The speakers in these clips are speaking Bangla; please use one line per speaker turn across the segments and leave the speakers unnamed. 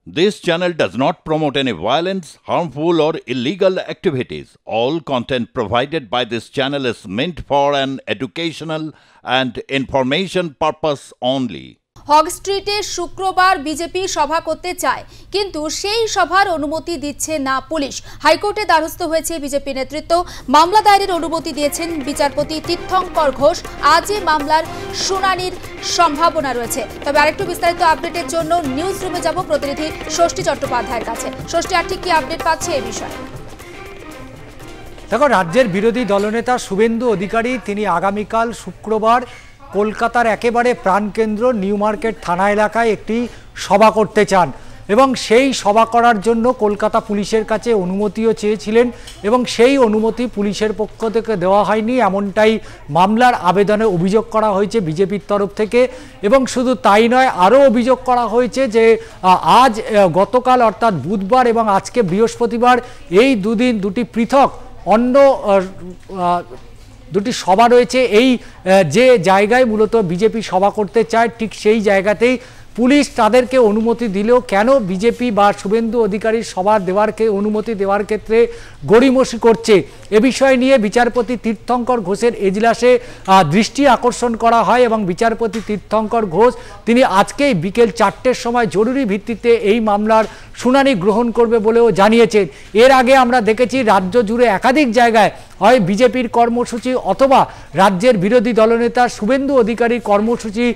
This channel does not promote any violence, harmful, or illegal activities. All content provided by this channel is meant for an educational and information purpose only.
Hogg স্ট্রিটে শুক্রবার বিজেপি সভা করতে চায়, কিন্তু সেই সভার অনুমতি দিচ্ছে না পুলিশ। হাইকোর্টে দ্বারস্থ হয়েছে বিজেপি নেতৃত্ব। মামলা দায়েরের অনুমতি দিয়েছেন বিচারপতি তীর্থঙ্কর ঘোষ। আজই মামলার শুনানির সম্ভাবনা রয়েছে। তবে আরেকটু বিস্তারিত আপডেটের জন্য নিউজ রুমে যাব প্রতিনিধি ষষ্ঠী চট্টোপাধ্যায়ের কাছে। ষষ্ঠী, আর ঠিক কি আপডেট পাচ্ছে এই বিষয়ে?
দেখো, রাজ্যের বিরোধী দলনেতা শুভেন্দু অধিকারী তিনি আগামীকাল শুক্রবার কলকাতার একেবারে প্রাণকেন্দ্র নিউ মার্কেট থানা এলাকায় একটি সভা করতে চান এবং সেই সভা করার জন্য কলকাতা পুলিশের কাছে অনুমতিও চেয়েছিলেন এবং সেই অনুমতি পুলিশের পক্ষ থেকে দেওয়া হয়নি, এমনটাই মামলার আবেদনে অভিযোগ করা হয়েছে বিজেপির তরফ থেকে। এবং শুধু তাই নয়, আরও অভিযোগ করা হয়েছে যে গতকাল অর্থাৎ বুধবার এবং আজকে বৃহস্পতিবার এই দুদিন দুটি পৃথক অন্য দুটি সভা রয়েছে। এই যে জায়গায় মূলত বিজেপি সভা করতে চায় ঠিক সেই জায়গাতেই পুলিশ তাদেরকে অনুমতি দিলেও কেন বিজেপি বা শুভেন্দু অধিকারীর সভা অনুমতি দেওয়ার ক্ষেত্রে গড়িমসি করছে, এ বিষয় নিয়ে বিচারপতি তীর্থঙ্কর ঘোষের এজলাসে দৃষ্টি আকর্ষণ করা হয় এবং বিচারপতি তীর্থঙ্কর ঘোষ তিনি আজকেই বিকেল 4টের সময় জরুরি ভিত্তিতে এই মামলার শুনানি গ্রহণ করবে বলেও জানিয়েছেন। এর আগে আমরা দেখেছি রাজ্য জুড়ে একাধিক জায়গায় হয় বিজেপির কর্মসূচি অথবা রাজ্যের বিরোধী দলনেতা শুভেন্দু অধিকারী কর্মসূচি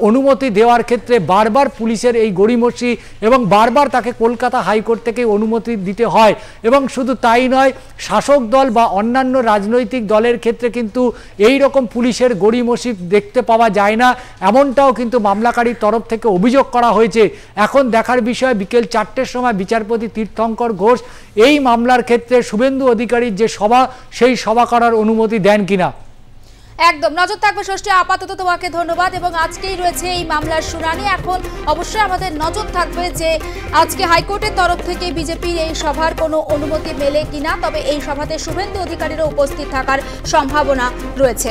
অনুমতি দেওয়ার ক্ষেত্রে বারবার পুলিশের এই গড়িমসি এবং বারবার তাকে কলকাতা হাইকোর্ট থেকে অনুমতি দিতে হয়। এবং শুধু তাই নয়, শাসক দল বা অন্যান্য রাজনৈতিক দলের ক্ষেত্রে কিন্তু এই রকম পুলিশের গড়িমসি দেখতে পাওয়া যায় না, এমনটাও কিন্তু মামলাকারীর তরফ থেকে অভিযোগ করা হয়েছে। এখন দেখার বিষয় বিকেল 4টের সময় বিচারপতি তীর্থঙ্কর ঘোষ এই মামলার ক্ষেত্রে শুভেন্দু অধিকারীর যে সভা সেই সভা করার অনুমতি দেন কিনা।
একদম নজর থাকবে ষষ্ঠী। আপাতত তোমাকে ধন্যবাদ। এবং আজকেই রয়েছে এই মামলার শুনানি। এখন অবশ্যই আমাদের নজর থাকবে যে আজকে হাইকোর্টের তরফ থেকে বিজেপির এই সভার কোনো অনুমতি মেলে কিনা। তবে এই সভাতে শুভেন্দু অধিকারীরও উপস্থিত থাকার সম্ভাবনা রয়েছে।